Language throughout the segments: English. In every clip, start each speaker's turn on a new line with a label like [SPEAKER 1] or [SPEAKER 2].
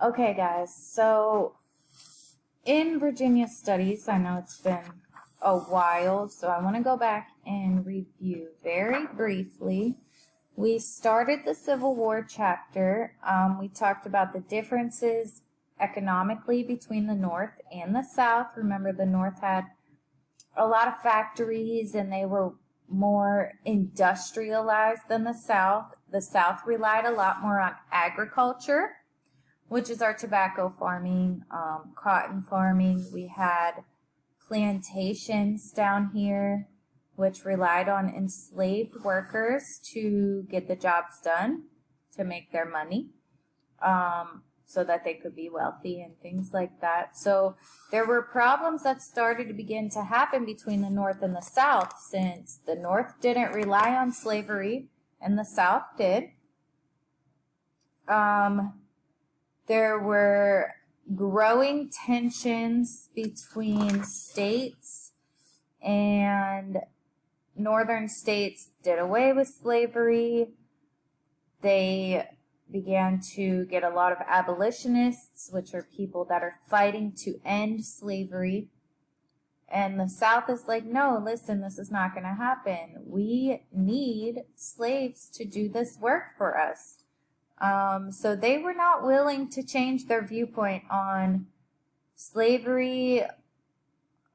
[SPEAKER 1] Okay, guys, so in Virginia studies, I know it's been a while, so I want to go back and review very briefly. We started the Civil War chapter. We talked about the differences economically between the North and the South. Remember, the North had a lot of factories and they were more industrialized than the South. The South relied a lot more on agriculture, which is our tobacco farming, cotton farming. We had plantations down here, which relied on enslaved workers to get the jobs done, to make their money, so that they could be wealthy and things like that. So there were problems that started to begin to happen between the North and the South, since the North didn't rely on slavery and the South did. There were growing tensions between states, and northern states did away with slavery. They began to get a lot of abolitionists, which are people that are fighting to end slavery. And the South is like, no, listen, this is not going to happen. We need slaves to do this work for us. So they were not willing to change their viewpoint on slavery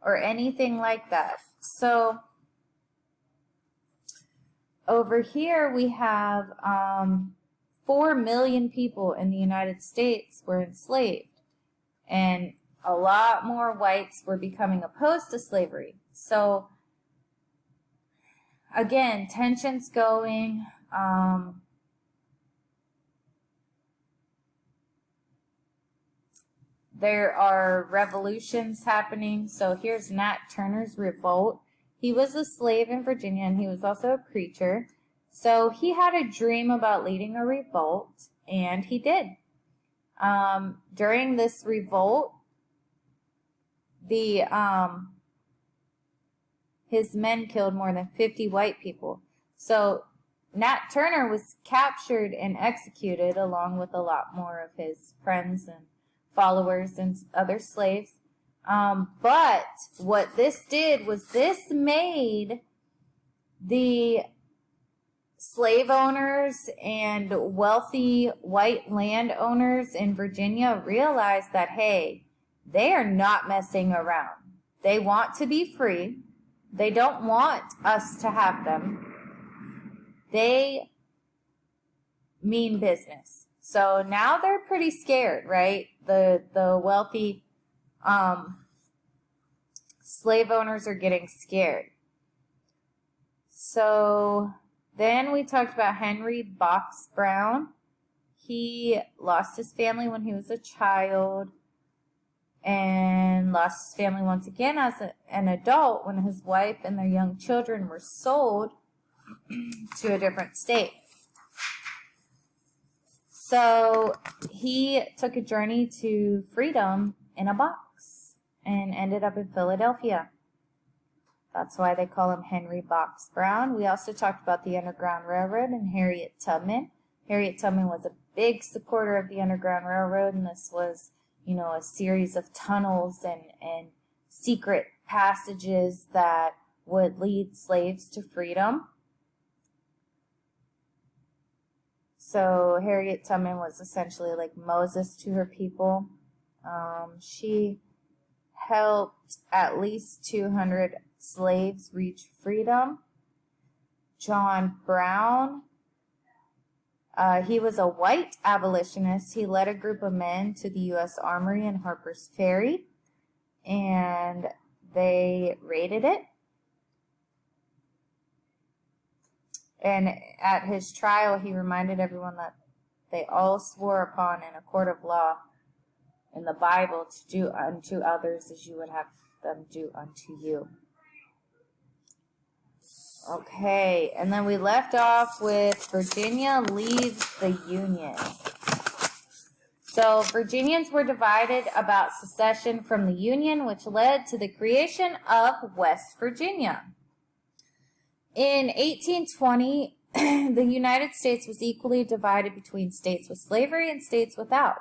[SPEAKER 1] or anything like that. So over here we have 4 million people in the United States were enslaved, and a lot more whites were becoming opposed to slavery. So again, tensions going. There are revolutions happening. So here's Nat Turner's Revolt. He was a slave in Virginia, and he was also a preacher. So he had a dream about leading a revolt, and he did. During this revolt, his men killed more than 50 white people. So Nat Turner was captured and executed along with a lot more of his friends and followers and other slaves. But what this did was this made the slave owners and wealthy white landowners in Virginia realize that, hey, they are not messing around. They want to be free. They don't want us to have them. They mean business. So now they're pretty scared, right? The wealthy slave owners are getting scared. So then we talked about Henry Box Brown. He lost his family when he was a child, and lost his family once again as an adult when his wife and their young children were sold to a different state. So he took a journey to freedom in a box and ended up in Philadelphia. That's why they call him Henry Box Brown. We also talked about the Underground Railroad and Harriet Tubman. Harriet Tubman was a big supporter of the Underground Railroad, and this was, a series of tunnels and secret passages that would lead slaves to freedom. So Harriet Tubman was essentially like Moses to her people. She helped at least 200 slaves reach freedom. John Brown, he was a white abolitionist. He led a group of men to the U.S. Armory in Harper's Ferry, and they raided it. And at his trial, he reminded everyone that they all swore upon in a court of law in the Bible to do unto others as you would have them do unto you. Okay, and then we left off with Virginia leaves the Union. So Virginians were divided about secession from the Union, which led to the creation of West Virginia. In 1820, the United States was equally divided between states with slavery and states without.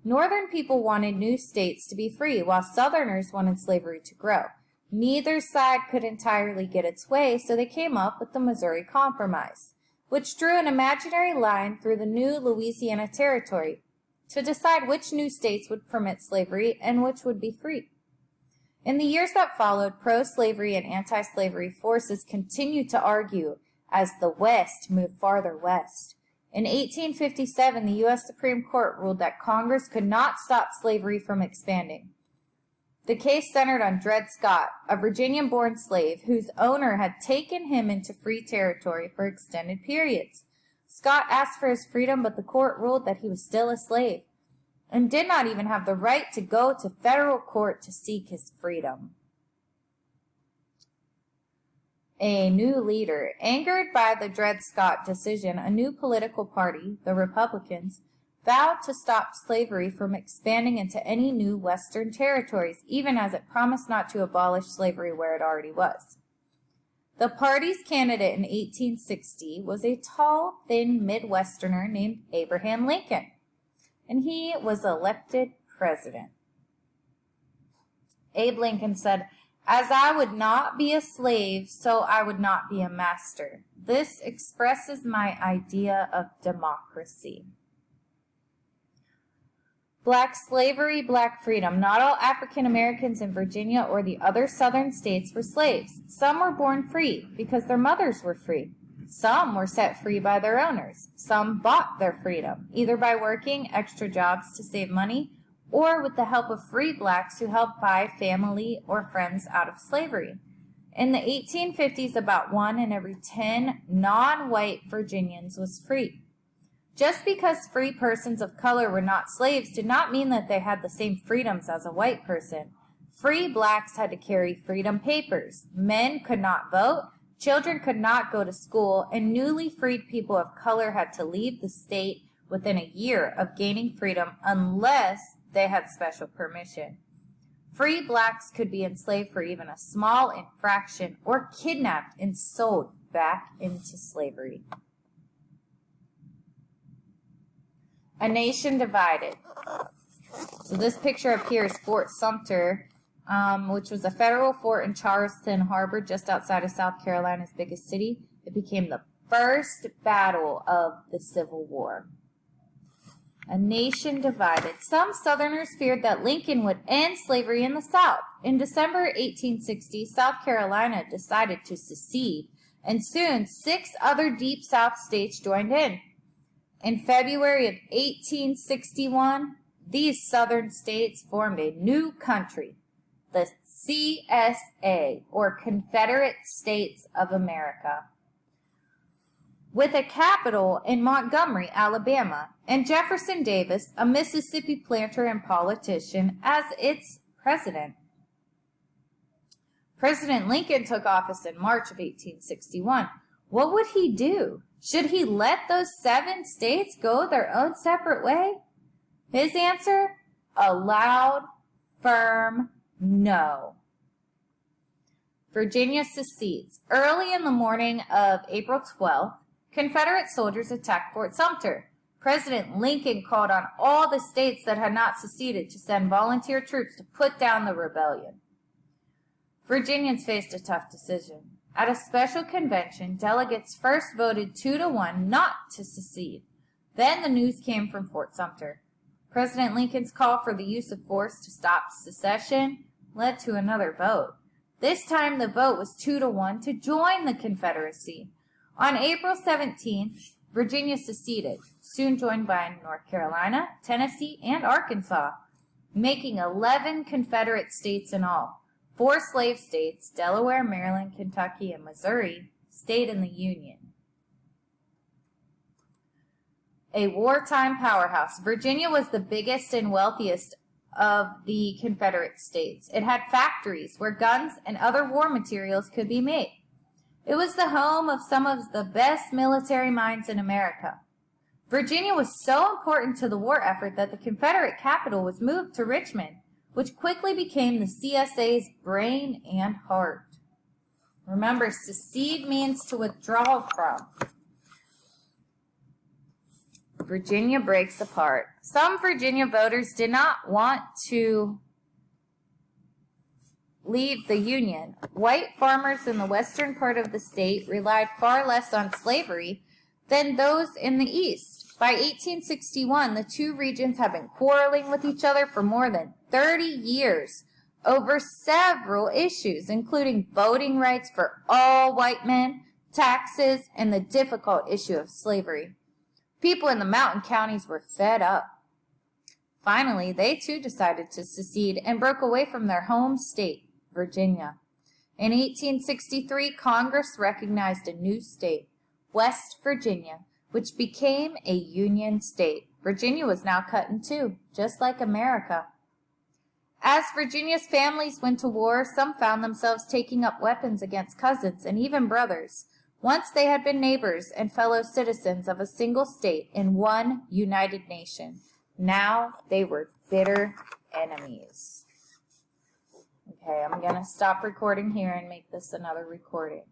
[SPEAKER 1] Northern people wanted new states to be free, while Southerners wanted slavery to grow. Neither side could entirely get its way, so they came up with the Missouri Compromise, which drew an imaginary line through the new Louisiana Territory to decide which new states would permit slavery and which would be free. In the years that followed, pro-slavery and anti-slavery forces continued to argue as the West moved farther west. In 1857, the U.S. Supreme Court ruled that Congress could not stop slavery from expanding. The case centered on Dred Scott, a Virginian-born slave whose owner had taken him into free territory for extended periods. Scott asked for his freedom, but the court ruled that he was still a slave and did not even have the right to go to federal court to seek his freedom. A new leader. Angered by the Dred Scott decision, a new political party, the Republicans, vowed to stop slavery from expanding into any new Western territories, even as it promised not to abolish slavery where it already was. The party's candidate in 1860 was a tall, thin Midwesterner named Abraham Lincoln, and he was elected president. Abe Lincoln said, "As I would not be a slave, so I would not be a master. This expresses my idea of democracy." Black slavery, black freedom. Not all African Americans in Virginia or the other southern states were slaves. Some were born free because their mothers were free. Some were set free by their owners. Some bought their freedom, either by working extra jobs to save money or with the help of free blacks who helped buy family or friends out of slavery. In the 1850s, about 1 in every 10 non-white Virginians was free. Just because free persons of color were not slaves did not mean that they had the same freedoms as a white person. Free blacks had to carry freedom papers. Men could not vote, children could not go to school, and newly freed people of color had to leave the state within a year of gaining freedom unless they had special permission. Free blacks could be enslaved for even a small infraction or kidnapped and sold back into slavery. A nation divided. So this picture up here is Fort Sumter, which was a federal fort in Charleston Harbor, just outside of South Carolina's biggest city. It became the first battle of the Civil War. A nation divided. Some Southerners feared that Lincoln would end slavery in the South. In December 1860, South Carolina decided to secede, and soon 6 other Deep South states joined in. In February of 1861, these southern states formed a new country, the CSA, or Confederate States of America, with a capital in Montgomery, Alabama, and Jefferson Davis, a Mississippi planter and politician, as its president. President Lincoln took office in March of 1861. What would he do? Should he let those 7 states go their own separate way? His answer? A loud, firm no. Virginia secedes. Early in the morning of April 12th, Confederate soldiers attacked Fort Sumter. President Lincoln called on all the states that had not seceded to send volunteer troops to put down the rebellion. Virginians faced a tough decision. At a special convention, delegates first voted 2-1 not to secede. Then the news came from Fort Sumter. President Lincoln's call for the use of force to stop secession led to another vote. This time the vote was 2-1 to join the Confederacy. On April 17th, Virginia seceded, soon joined by North Carolina, Tennessee, and Arkansas, making 11 Confederate states in all. 4 slave states, Delaware, Maryland, Kentucky, and Missouri, stayed in the Union. A wartime powerhouse, Virginia was the biggest and wealthiest of the Confederate states. It had factories where guns and other war materials could be made. It was the home of some of the best military minds in America. Virginia was so important to the war effort that the Confederate capital was moved to Richmond, which quickly became the CSA's brain and heart. Remember, secede means to withdraw from. Virginia breaks apart. Some Virginia voters did not want to leave the Union. White farmers in the western part of the state relied far less on slavery than those in the east. By 1861, the two regions had been quarreling with each other for more than 30 years over several issues, including voting rights for all white men, taxes, and the difficult issue of slavery. People in the mountain counties were fed up. Finally, they too decided to secede and broke away from their home state, Virginia. In 1863, Congress recognized a new state, West Virginia, which became a Union state. Virginia was now cut in two, just like America. As Virginia's families went to war, some found themselves taking up weapons against cousins and even brothers. Once they had been neighbors and fellow citizens of a single state in one united nation. Now they were bitter enemies. Okay, I'm going to stop recording here and make this another recording.